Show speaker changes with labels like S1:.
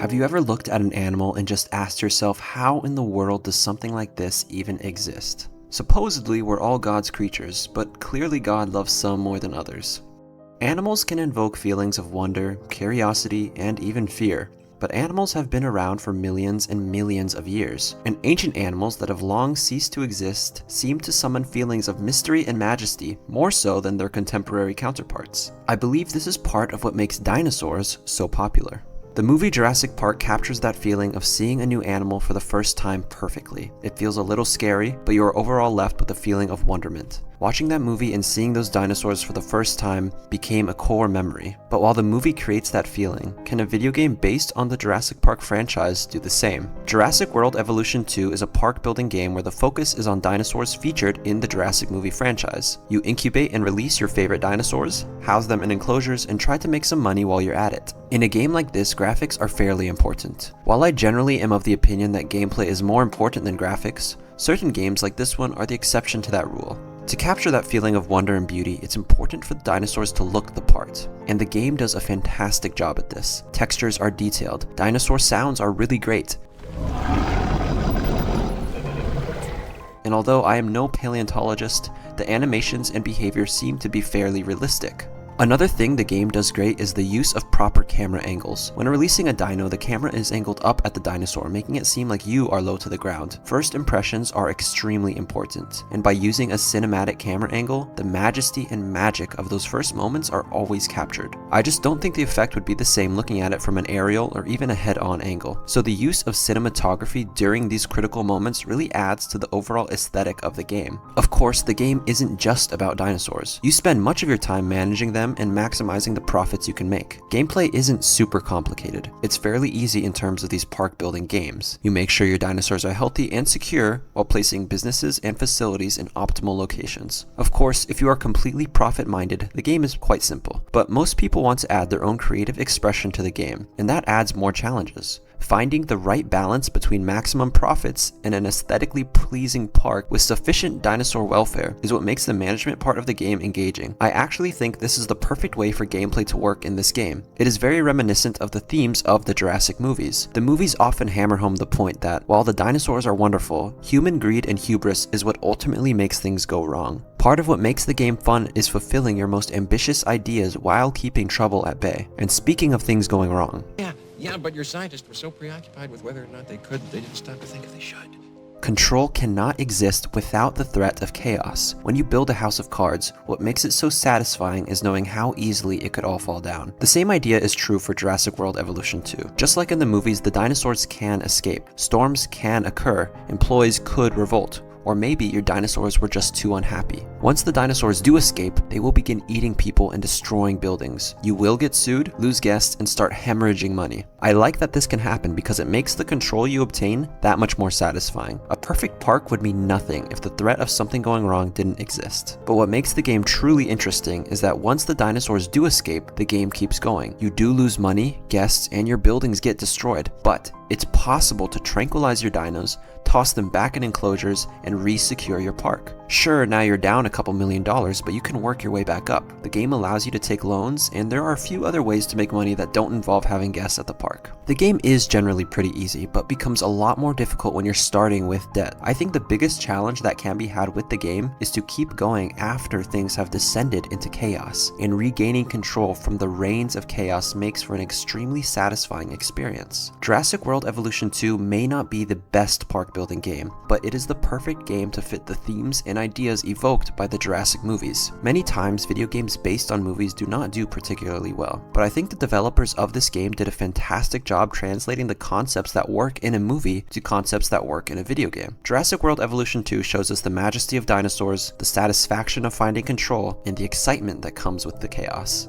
S1: Have you ever looked at an animal and just asked yourself, how in the world does something like this even exist? Supposedly, we're all God's creatures, but clearly God loves some more than others. Animals can invoke feelings of wonder, curiosity, and even fear. But animals have been around for millions and millions of years, and ancient animals that have long ceased to exist seem to summon feelings of mystery and majesty more so than their contemporary counterparts. I believe this is part of what makes dinosaurs so popular. The movie Jurassic Park captures that feeling of seeing a new animal for the first time perfectly. It feels a little scary, but you are overall left with a feeling of wonderment. Watching that movie and seeing those dinosaurs for the first time became a core memory. But while the movie creates that feeling, can a video game based on the Jurassic Park franchise do the same? Jurassic World Evolution 2 is a park building game where the focus is on dinosaurs featured in the Jurassic movie franchise. You incubate and release your favorite dinosaurs, house them in enclosures, and try to make some money while you're at it. In a game like this, graphics are fairly important. While I generally am of the opinion that gameplay is more important than graphics, certain games like this one are the exception to that rule. To capture that feeling of wonder and beauty, it's important for the dinosaurs to look the part, and the game does a fantastic job at this. Textures are detailed, dinosaur sounds are really great. And although I am no paleontologist, the animations and behavior seem to be fairly realistic. Another thing the game does great is the use of proper camera angles. When releasing a dino, the camera is angled up at the dinosaur, making it seem like you are low to the ground. First impressions are extremely important, and by using a cinematic camera angle, the majesty and magic of those first moments are always captured. I just don't think the effect would be the same looking at it from an aerial or even a head-on angle. So the use of cinematography during these critical moments really adds to the overall aesthetic of the game. Of course, the game isn't just about dinosaurs. You spend much of your time managing them and maximizing the profits you can make. Gameplay isn't super complicated. It's fairly easy in terms of these park building games. You make sure your dinosaurs are healthy and secure while placing businesses and facilities in optimal locations. Of course, if you are completely profit-minded, the game is quite simple, but most people want to add their own creative expression to the game, and that adds more challenges. Finding the right balance between maximum profits and an aesthetically pleasing park with sufficient dinosaur welfare is what makes the management part of the game engaging. I actually think this is the perfect way for gameplay to work in this game. It is very reminiscent of the themes of the Jurassic movies. The movies often hammer home the point that, while the dinosaurs are wonderful, human greed and hubris is what ultimately makes things go wrong. Part of what makes the game fun is fulfilling your most ambitious ideas while keeping trouble at bay. And speaking of things going wrong,
S2: Yeah, but your scientists were so preoccupied with whether or not they could, they didn't stop to think if they should.
S1: control cannot exist without the threat of chaos. When you build a house of cards, what makes it so satisfying is knowing how easily it could all fall down. The same idea is true for Jurassic World Evolution 2. Just like in the movies, the dinosaurs can escape, storms can occur, employees could revolt. Or maybe your dinosaurs were just too unhappy. Once the dinosaurs do escape, they will begin eating people and destroying buildings. You will get sued, lose guests, and start hemorrhaging money. I like that this can happen because it makes the control you obtain that much more satisfying. A perfect park would mean nothing if the threat of something going wrong didn't exist. But what makes the game truly interesting is that once the dinosaurs do escape, the game keeps going. You do lose money, guests, and your buildings get destroyed, but it's possible to tranquilize your dinos, toss them back in enclosures, and re-secure your park. Sure, now you're down a couple $1,000,000, but you can work your way back up. The game allows you to take loans, and there are a few other ways to make money that don't involve having guests at the park. The game is generally pretty easy, but becomes a lot more difficult when you're starting with debt. I think the biggest challenge that can be had with the game is to keep going after things have descended into chaos, and regaining control from the reins of chaos makes for an extremely satisfying experience. Jurassic World Evolution 2 may not be the best park building game, but it is the perfect game to fit the themes and ideas evoked by the Jurassic movies. Many times, video games based on movies do not do particularly well, but I think the developers of this game did a fantastic job translating the concepts that work in a movie to concepts that work in a video game. Jurassic World Evolution 2 shows us the majesty of dinosaurs, the satisfaction of finding control, and the excitement that comes with the chaos.